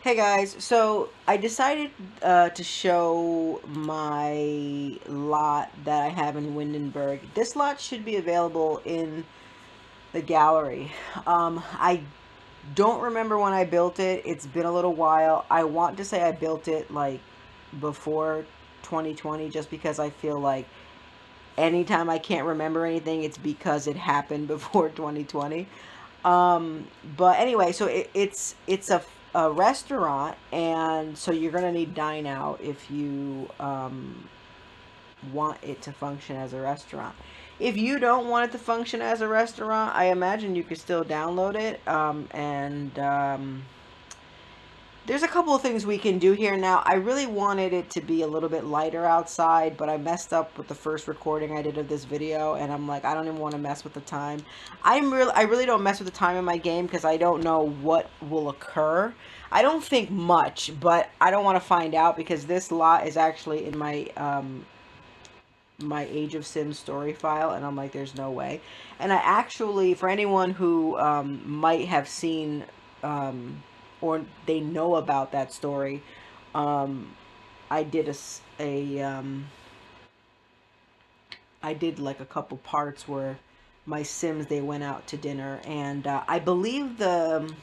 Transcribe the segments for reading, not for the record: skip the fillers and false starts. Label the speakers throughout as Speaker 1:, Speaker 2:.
Speaker 1: Hey guys, so I decided to show my lot that I have in Windenburg. This lot should be available in the gallery. I don't remember when I built it. It's been a little while. I want to say I built it like before 2020 just because I feel like anytime I can't remember anything, it's because it happened before 2020. But anyway, so it's a restaurant, and so you're gonna need dine out if you want it to function as a restaurant. If you don't want it to function as a restaurant, I imagine you could still download it. There's a couple of things we can do here now. I really wanted it to be a little bit lighter outside, but I messed up with the first recording I did of this video, and I'm like, I don't even want to mess with the time. I really don't mess with the time in my game because I don't know what will occur. I don't think much, but I don't want to find out because this lot is actually in my Age of Sims story file, and I'm like, there's no way. And I actually, for anyone who might have seen or they know about that story, um, I did I did like a couple parts where my Sims they went out to dinner, and I believe the.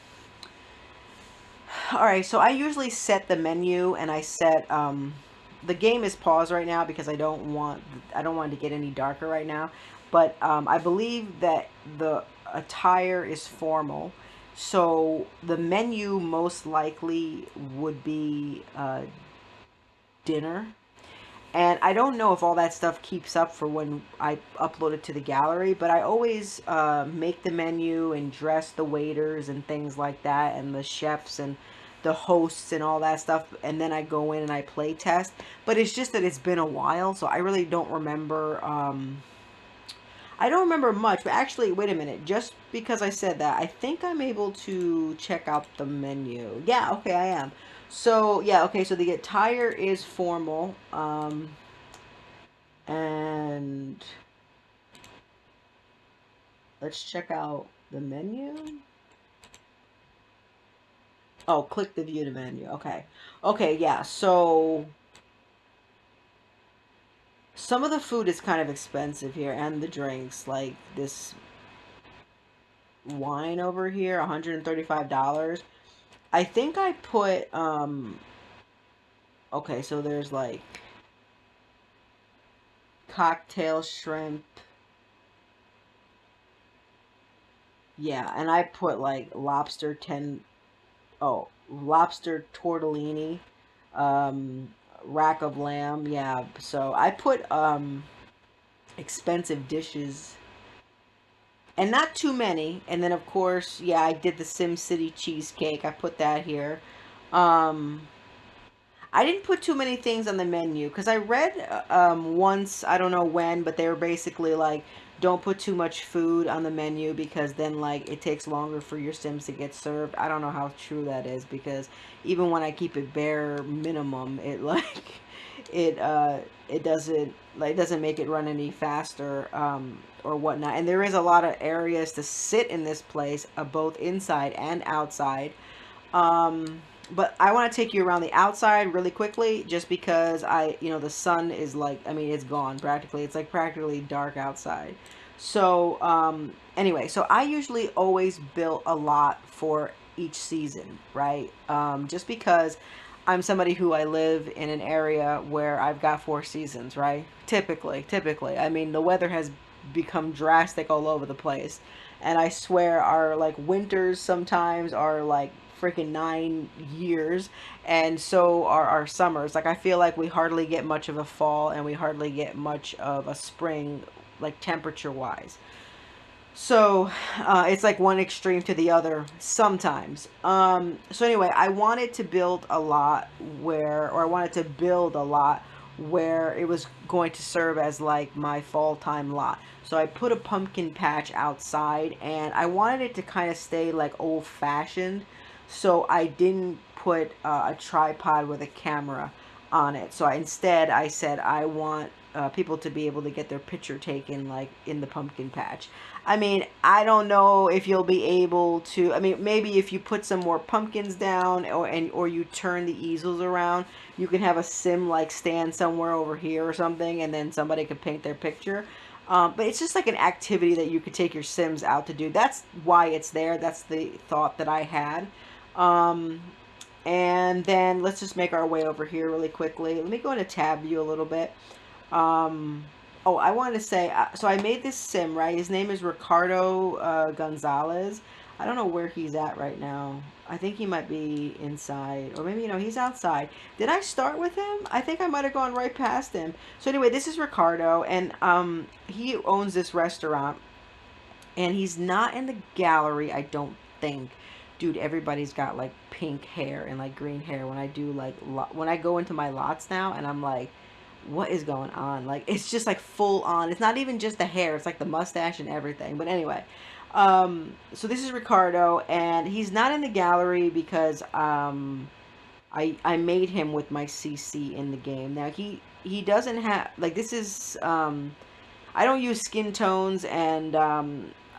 Speaker 1: All right, so I usually set the menu, and I set the game is paused right now because I don't want it to get any darker right now. But I believe that the attire is formal, so the menu most likely would be dinner. And I don't know if all that stuff keeps up for when I upload it to the gallery, but I always make the menu and dress the waiters and things like that, and the chefs and the hosts and all that stuff. And then I go in and I play test. But it's just that it's been a while, so I really don't remember. I don't remember much, but actually, wait a minute. Just because I said that, I think I'm able to check out the menu. Yeah, okay, I am. So, yeah, okay, so the attire is formal. And let's check out the menu. Oh, click the view to menu. Okay. Okay, yeah. So some of the food is kind of expensive here and the drinks like this wine over here, $135. I think I put okay, so there's like cocktail shrimp. Yeah, and I put like lobster tortellini, rack of lamb. Yeah, so I put expensive dishes and not too many. And then of course, yeah, I did the Sim City cheesecake. I put that here. Um, I didn't put too many things on the menu because I read once, I don't know when, but they were basically like, don't put too much food on the menu because then like it takes longer for your Sims to get served. I don't know how true that is because even when I keep it bare minimum, it like it it doesn't make it run any faster or whatnot. And there is a lot of areas to sit in this place, both inside and outside. But I want to take you around the outside really quickly just because the sun is like, I mean, it's gone practically. It's like practically dark outside. So, anyway, so I usually always build a lot for each season, right? Just because I'm somebody who I live in an area where I've got four seasons, right? Typically. I mean, the weather has become drastic all over the place. And I swear our like winters sometimes are like freaking 9 years, and so are our summers. Like I feel like we hardly get much of a fall and we hardly get much of a spring, like temperature wise. So it's like one extreme to the other sometimes. So anyway, I wanted to build a lot or I wanted to build a lot where it was going to serve as like my fall time lot. So I put a pumpkin patch outside, and I wanted it to kind of stay like old fashioned. So I didn't put a tripod with a camera on it. So instead I said I want people to be able to get their picture taken like in the pumpkin patch. I mean, I don't know if you'll be able to. I mean, maybe if you put some more pumpkins down, or you turn the easels around, you can have a sim like stand somewhere over here or something, and then somebody could paint their picture. But it's just like an activity that you could take your sims out to do. That's why it's there. That's the thought that I had. Um, and then let's just make our way over here really quickly. Let me go into tab view a little bit. Um, oh, I wanted to say, so I made this sim, right? His name is Ricardo Gonzalez. I don't know where he's at right now. I think he might be inside, or maybe, he's outside. Did I start with him? I think I might have gone right past him. So anyway, this is Ricardo, and he owns this restaurant, and he's not in the gallery, I don't think. Dude, everybody's got like pink hair and like green hair when I do like when I go into my lots now, and I'm like, what is going on? Like, it's just like full on. It's not even just the hair, it's like the mustache and everything. But anyway, so this is Ricardo, and he's not in the gallery because I made him with my CC in the game. Now he doesn't have, like, this is I don't use skin tones, and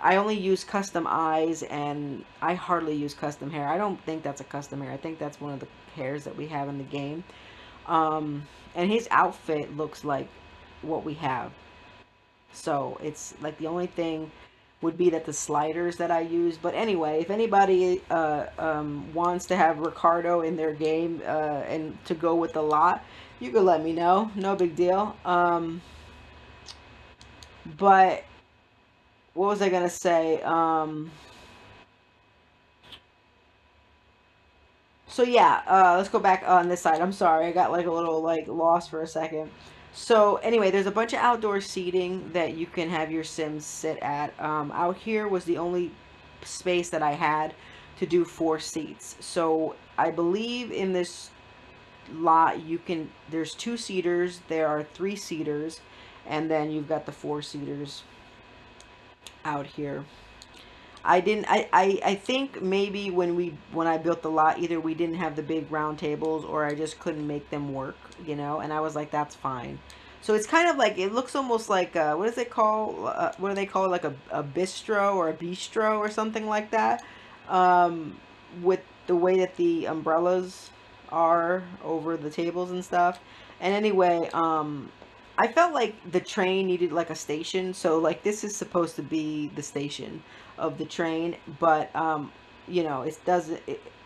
Speaker 1: I only use custom eyes, and I hardly use custom hair. I don't think that's a custom hair. I think that's one of the hairs that we have in the game. And his outfit looks like what we have. So it's like the only thing would be that the sliders that I use. But anyway, if anybody wants to have Ricardo in their game and to go with the lot, you could let me know. No big deal. But what was I gonna say? So yeah, let's go back on this side. I'm sorry, I got like a little like lost for a second. So anyway, there's a bunch of outdoor seating that you can have your Sims sit at. Out here was the only space that I had to do 4 seats. So I believe in this lot there's 2 seaters, there are 3 seaters, and then you've got the 4 seaters out here. I think maybe when I built the lot, either we didn't have the big round tables, or I just couldn't make them work, and I was like, that's fine. So it's kind of like, it looks almost like, what does it call, what do they call it, like a bistro or a bistro or something like that, um, with the way that the umbrellas are over the tables and stuff. And anyway, I felt like the train needed like a station, so like this is supposed to be the station of the train, but it doesn't.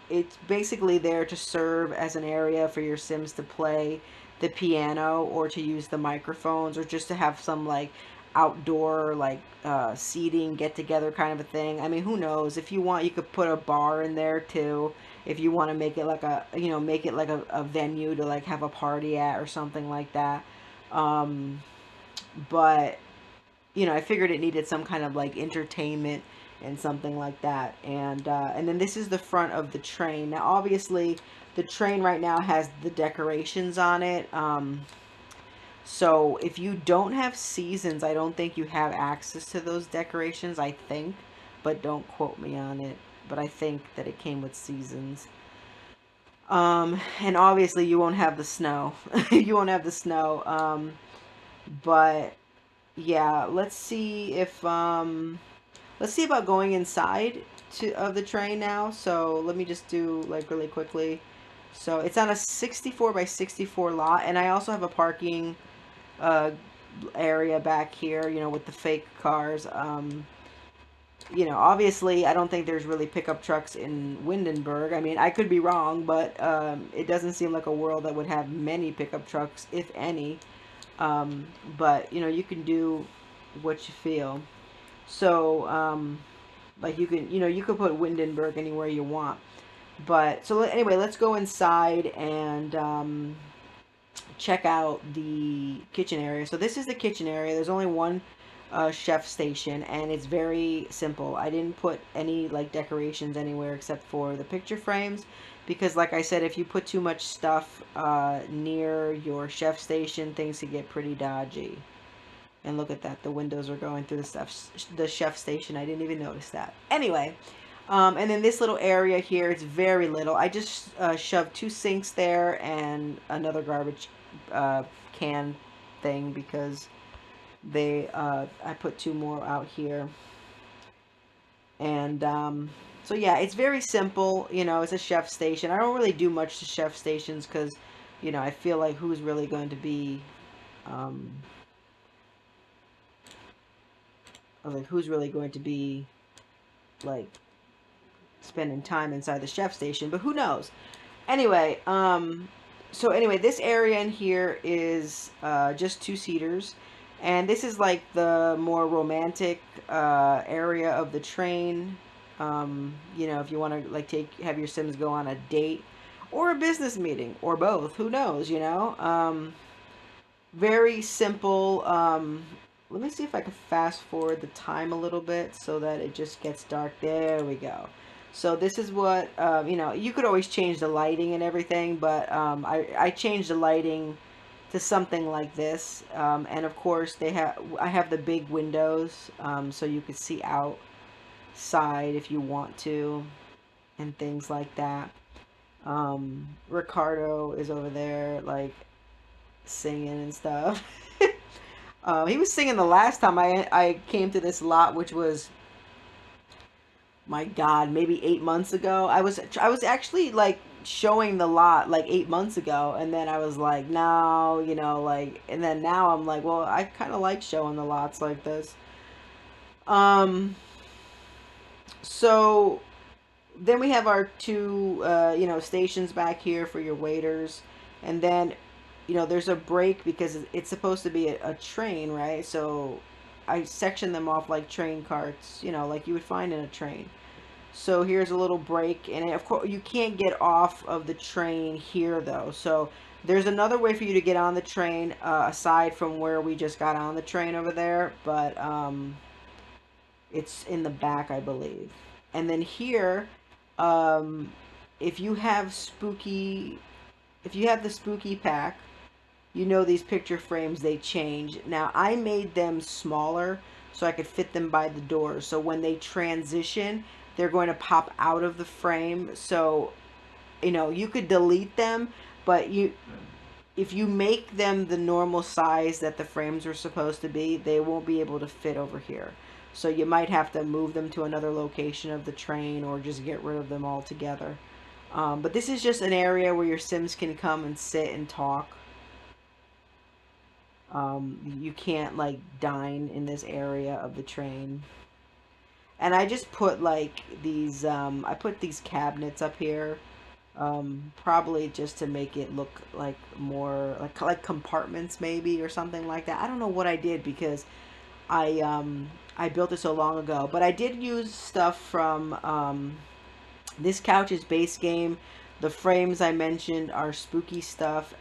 Speaker 1: It's basically there to serve as an area for your Sims to play the piano, or to use the microphones, or just to have some like outdoor like seating get together kind of a thing. I mean, who knows? If you want, you could put a bar in there too. If you want to make it like make it like a venue to like have a party at or something like that. Um, but I figured it needed some kind of like entertainment and something like that. And then this is the front of the train. Now, obviously, the train right now has the decorations on it. So if you don't have seasons, I don't think you have access to those decorations, I think, but don't quote me on it. But I think that it came with seasons. And obviously you won't have the snow. You won't have the snow. But yeah, let's see about going inside of the train now. So let me just do like really quickly. So it's on a 64 by 64 lot, and I also have a parking uh area back here, with the fake cars. Obviously, I don't think there's really pickup trucks in Windenburg. I mean, I could be wrong, but it doesn't seem like a world that would have many pickup trucks, if any. But you can do what you feel. So, like you could put Windenburg anywhere you want. But so anyway, let's go inside and check out the kitchen area. So this is the kitchen area. There's only one chef station, and it's very simple. I didn't put any like decorations anywhere except for the picture frames, because like I said, if you put too much stuff near your chef station, things could get pretty dodgy. And look at that, the windows are going through the chef station. I didn't even notice that. Anyway, and then this little area here, it's very little. I just shoved 2 sinks there and another garbage can thing, because I put 2 more out here. And so yeah, it's very simple. It's a chef station. I don't really do much to chef stations because, I feel like who's really going to be, um, I was like, who's really going to be like spending time inside the chef station? But who knows? Anyway, so anyway, this area in here is just two-seaters, and this is like the more romantic area of the train. If you want to like have your Sims go on a date or a business meeting or both, who knows? Very simple. Let me see if I can fast forward the time a little bit so that it just gets dark. There we go. So this is what, you could always change the lighting and everything, but I changed the lighting to something like this. And of course I have the big windows, so you could see outside if you want to and things like that. Ricardo is over there like singing and stuff. He was singing the last time I came to this lot, which was, my God, maybe 8 months ago. I was actually like showing the lot like 8 months ago, and then I was like, no, like, and then now I'm like, well, I kind of like showing the lots like this. Um, so then we have our two, stations back here for your waiters, and then, there's a break because it's supposed to be a train, right? So I section them off like train carts, like you would find in a train. So here's a little break, and of course you can't get off of the train here though. So there's another way for you to get on the train aside from where we just got on the train over there, but it's in the back, I believe. And then here, um, if you have spooky, if you have the spooky pack, these picture frames, they change. Now I made them smaller so I could fit them by the door. So when they transition, they're going to pop out of the frame. So, you could delete them, but if you make them the normal size that the frames are supposed to be, they won't be able to fit over here. So you might have to move them to another location of the train or just get rid of them altogether. But this is just an area where your Sims can come and sit and talk. You can't like dine in this area of the train. And I just put like these, I put these cabinets up here, probably just to make it look like more like compartments maybe or something like that. I don't know what I did because I built it so long ago, but I did use stuff from this couch's base game. The frames I mentioned are spooky stuff.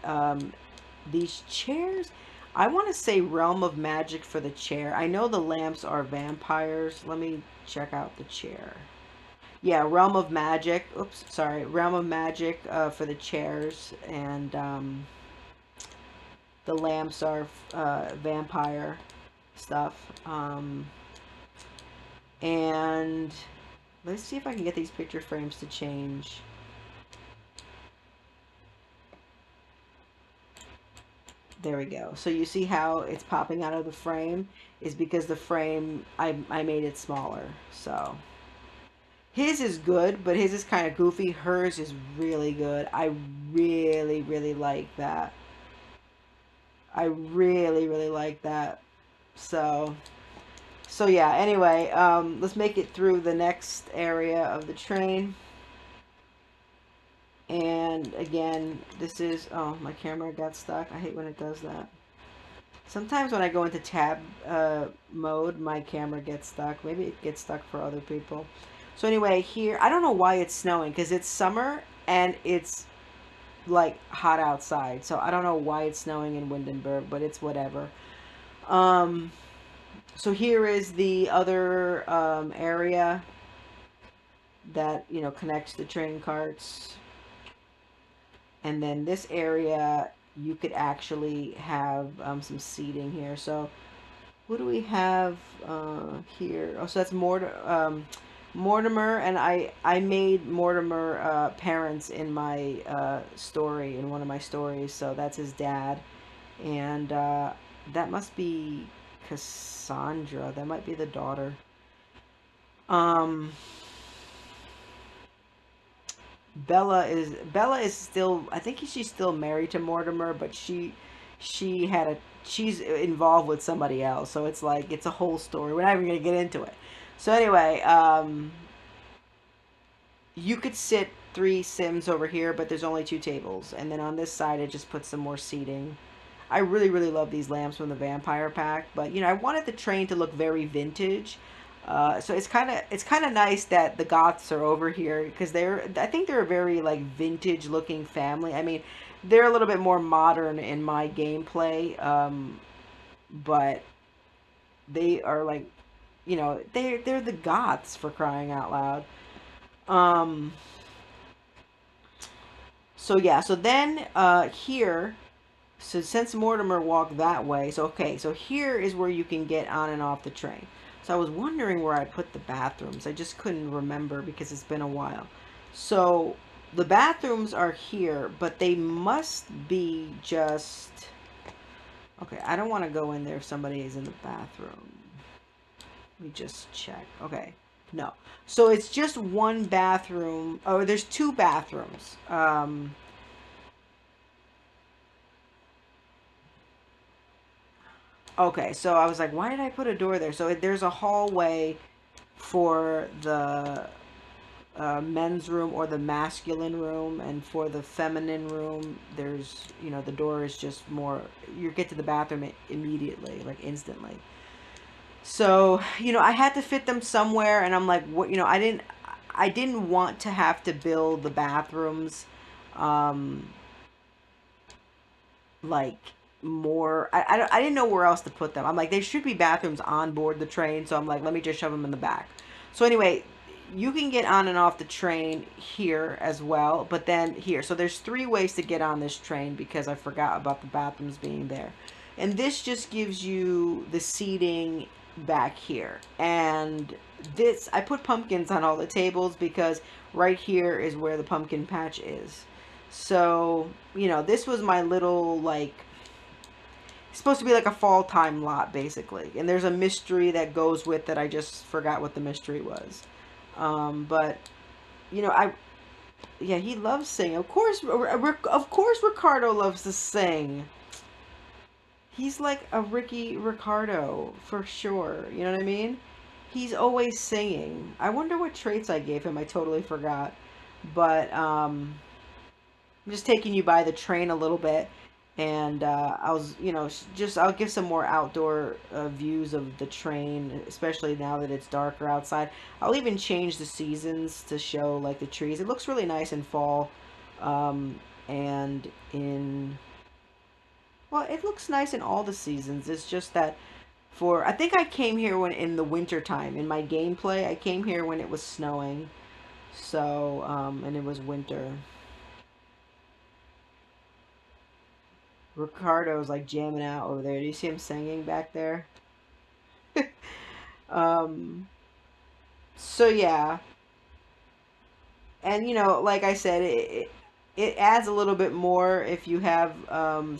Speaker 1: These chairs, I want to say Realm of Magic for the chair. I know the lamps are vampires. Let me check out the chair. Yeah, Realm of Magic. Oops, sorry. Realm of Magic for the chairs. And the lamps are vampire stuff. And let's see if I can get these picture frames to change. There we go. So you see how it's popping out of the frame is because the frame, I made it smaller. So his is good, but his is kind of goofy. Hers is really good. I really, really like that. I really, really like that. So, so yeah, anyway, let's make it through the next area of the train. And again, this is, oh, my camera got stuck. I hate when it does that. Sometimes when I go into tab mode, my camera gets stuck. Maybe it gets stuck for other people. So anyway, here, I don't know why it's snowing, because it's summer and it's like hot outside. So I don't know why it's snowing in Windenburg, but it's whatever. Um, so here is the other area that, connects the train carts. And then this area, you could actually have some seating here. So what do we have here? Oh, so that's Mortimer, and I made Mortimer parents in my story, in one of my stories. So that's his dad, and that must be Cassandra. That might be the daughter. Um, Bella is still, I think she's still married to Mortimer, but she had a she's involved with somebody else, so it's like it's a whole story. We're not even gonna get into it. So anyway, you could sit three Sims over here, but there's only two tables, and then on this side it just puts some more seating. I really, really love these lamps from the Vampire Pack, but I wanted the train to look very vintage. So it's kind of nice that the Goths are over here because I think they're a very like vintage looking family. I mean, they're a little bit more modern in my gameplay, but they are like they're the Goths for crying out loud. Um, so yeah, so then here. So since Mortimer walked that way, so okay, so here is where you can get on and off the train. So I was wondering where I put the bathrooms. I just couldn't remember because it's been a while. So the bathrooms are here, but they must be just okay. I don't want to go in there if somebody is in the bathroom. Let me just check. Okay. No. So it's just one bathroom. Oh, there's two bathrooms. Okay, so I was like, why did I put a door there? So there's a hallway for the men's room or the masculine room, and for the feminine room, the door is just more, you get to the bathroom immediately, like instantly. So, I had to fit them somewhere, and I'm like, what, I didn't want to have to build the bathrooms, um, like more. I didn't know where else to put them. I'm like, there should be bathrooms on board the train, so I'm like, let me just shove them in the back. So anyway, you can get on and off the train here as well, but then here. So there's three ways to get on this train because I forgot about the bathrooms being there. And this just gives you the seating back here. And this, I put pumpkins on all the tables because right here is where the pumpkin patch is. So, this was my little, like, it's supposed to be like a fall time lot, basically. And there's a mystery that goes with it. I just forgot what the mystery was. But, I, yeah, he loves singing. Of course Ricardo loves to sing. He's like a Ricky Ricardo, for sure. You know what I mean? He's always singing. I wonder what traits I gave him. I totally forgot. But, I'm just taking you by the train a little bit, and I was, just I'll give some more outdoor views of the train, especially now that it's darker outside. I'll even change the seasons to show like the trees. It looks really nice in fall, and in well, it looks nice in all the seasons. It's just that I think I came here when in the winter time in my gameplay. I came here when it was snowing, so and it was winter. Ricardo's like jamming out over there. Do you see him singing back there? Um, so yeah, and like I said, it adds a little bit more if you have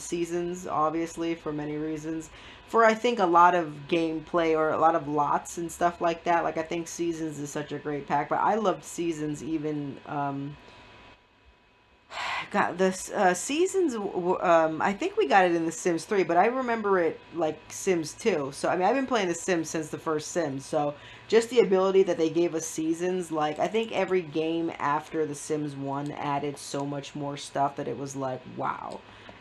Speaker 1: seasons, obviously for many reasons. For I think a lot of gameplay or a lot of lots and stuff like that. Like I think seasons is such a great pack, but I loved seasons even. God, this seasons. I think we got it in The Sims 3, but I remember it like Sims 2. So I mean, I've been playing The Sims since the first Sims. So just the ability that they gave us seasons, like I think every game after The Sims 1 added so much more stuff that it was like wow.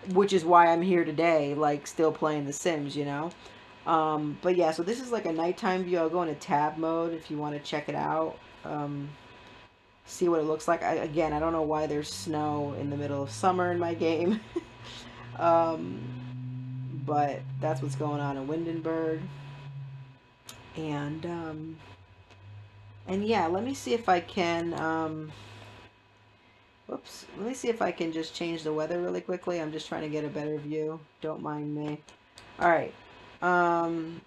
Speaker 1: Which is why I'm here today, like still playing The Sims. But yeah, so this is like a nighttime view. I'll go into tab mode if you want to check it out. See what it looks like. Again, I don't know why there's snow in the middle of summer in my game. um, but that's what's going on in Windenburg. And yeah, let me see if I can whoops. Let me see if I can just change the weather really quickly. I'm just trying to get a better view. Don't mind me. All right.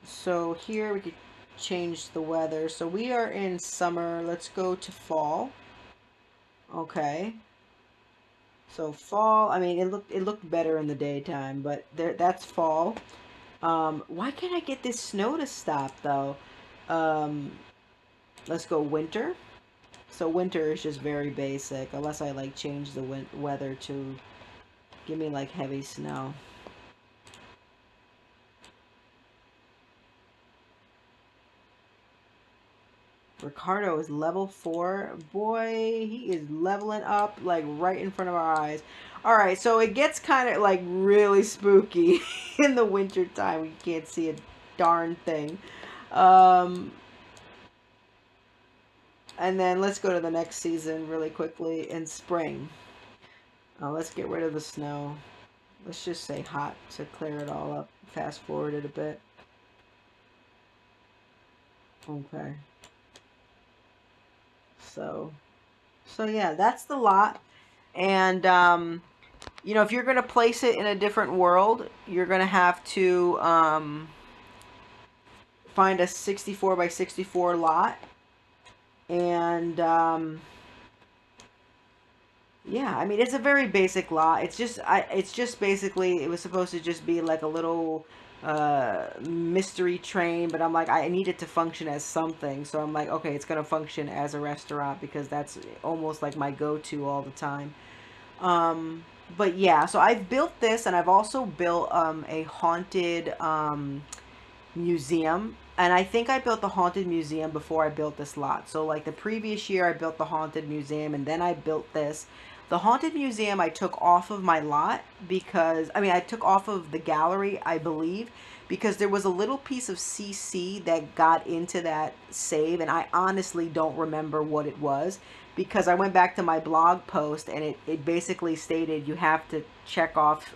Speaker 1: So here we could change the weather. So we are in summer. Let's go to fall. Okay. So fall, I mean, it looked better in the daytime, but that's fall. Why can't I get this snow to stop though? Um, let's go winter. So winter is just very basic, unless I like change the weather to give me like heavy snow. Ricardo is level 4. Boy, he is leveling up like right in front of our eyes. All right, so it gets kind of like really spooky in the winter time. We can't see a darn thing. Um, and then let's go to the next season really quickly in spring. Let's get rid of the snow. Let's just say hot to clear it all up. Fast forward it a bit. Okay. So, so yeah, that's the lot. And you know, if you're going to place it in a different world, you're going to have to find a 64 by 64 lot. And yeah, I mean, it's a very basic lot. It's just basically, it was supposed to just be like a little mystery train, but I'm like, I need it to function as something. So I'm like, okay, it's going to function as a restaurant because that's almost like my go-to all the time. Um, but yeah, so I've built this, and I've also built a haunted museum. And I think I built the haunted museum before I built this lot. So like the previous year I built the haunted museum, and then I built this. The haunted museum I took off of my lot because I took off of the gallery, I believe, because there was a little piece of CC that got into that save, and I honestly don't remember what it was because I went back to my blog post, and it basically stated you have to check off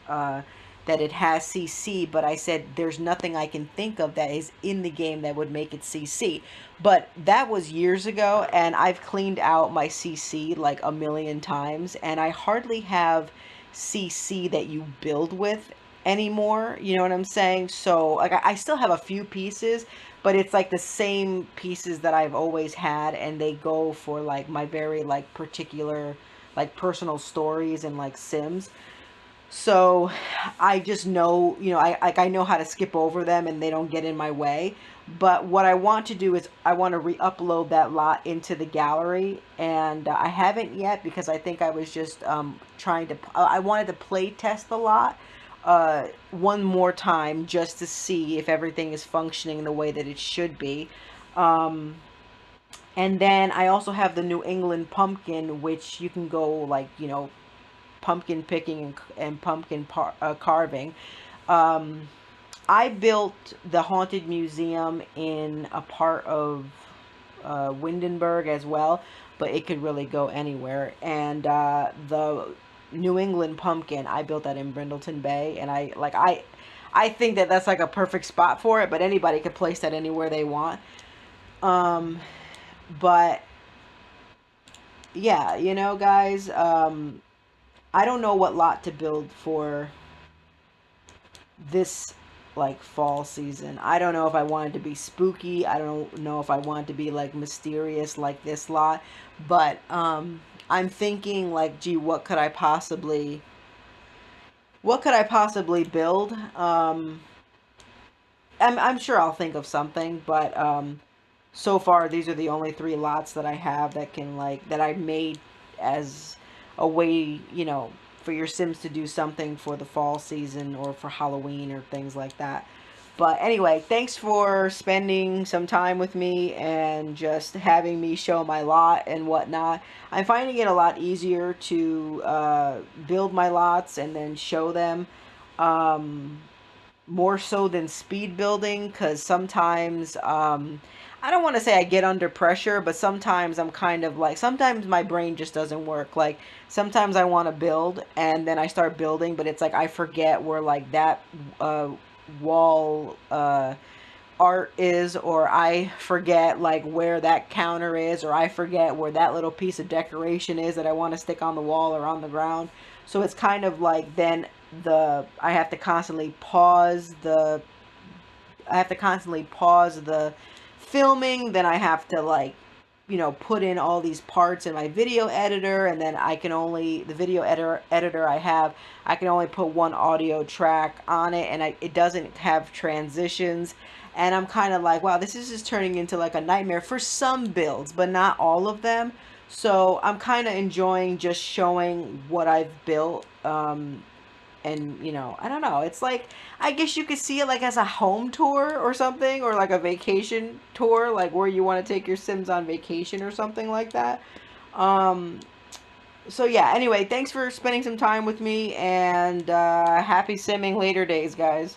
Speaker 1: that it has CC, but I said there's nothing I can think of that is in the game that would make it CC. But that was years ago, and I've cleaned out my CC like a million times, and I hardly have CC that you build with anymore. You know what I'm saying? So like I still have a few pieces, but it's like the same pieces that I've always had, and they go for like my very like particular like personal stories and like Sims. So I just know, you know, I know how to skip over them and they don't get in my way. But what I want to do is I want to re-upload that lot into the gallery, and I haven't yet because I think I was just trying to. I wanted to play test the lot one more time just to see if everything is functioning the way that it should be. Um, and then I also have the New England pumpkin, which you can go like, you know, pumpkin picking and pumpkin carving. Um, I built the haunted museum in a part of Windenburg as well, but it could really go anywhere. And the New England pumpkin, I built that in Brindleton Bay, and I think that that's like a perfect spot for it. But anybody could place that anywhere they want. Um, but yeah, you know, guys, I don't know what lot to build for this like fall season. I don't know if I wanted to be spooky. I don't know if I wanted to be like mysterious like this lot. But I'm thinking like, gee, what could I possibly build? I'm sure I'll think of something, but so far these are the only three lots that I have that can like that I made as a way, you know, for your Sims to do something for the fall season or for Halloween or things like that. But anyway, thanks for spending some time with me and just having me show my lot and whatnot. I'm finding it a lot easier to build my lots and then show them. Um, More so than speed building, because sometimes I don't want to say I get under pressure, but sometimes I'm kind of like, sometimes my brain just doesn't work. Like sometimes I want to build and then I start building, but it's like I forget where like that wall art is, or I forget like where that counter is, or I forget where that little piece of decoration is that I want to stick on the wall or on the ground. So it's kind of like then the I have to constantly pause the filming, then I have to like put in all these parts in my video editor, and then the video editor I have, I can only put one audio track on it, and it doesn't have transitions. And I'm kind of like, wow, this is just turning into like a nightmare for some builds, but not all of them. So I'm kind of enjoying just showing what I've built. And I don't know, it's like, I guess you could see it like as a home tour or something, or like a vacation tour, like where you want to take your Sims on vacation or something like that. um so yeah, anyway, thanks for spending some time with me, and happy simming later days, guys.